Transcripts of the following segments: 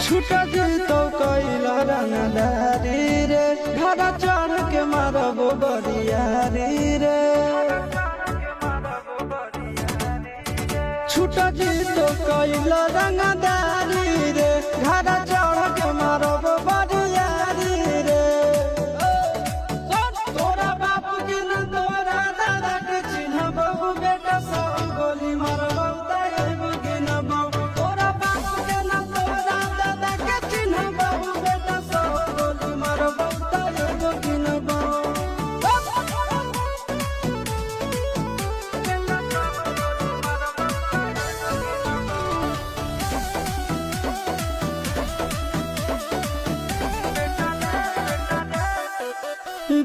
छूटा जीतो कैला रंगदारी रे घड़ा चढ़ के मारबो बरियारी रे छूटा जीतो कैला रंगदारी रे घड़ा चढ़ के मारबो बरियारी रे तोरा बाप के न तोरा दादा के चिन्हबो बेटा सब गोली मारबो तायबो के न तोरा बाप के न तोरा दादा के चिन्हबो बेटा सब गोली मारबो तायबो के न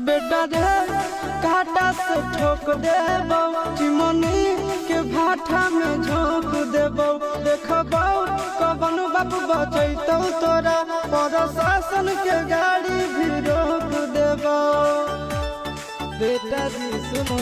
बेटा रे काटा से ठोक देबो चिमनी के भाटा में झोंक देबो देखबो कवन बाप बचैतौ तोरा प्रशासन के गाड़ी भी रोक देबो बेटा जी सुनो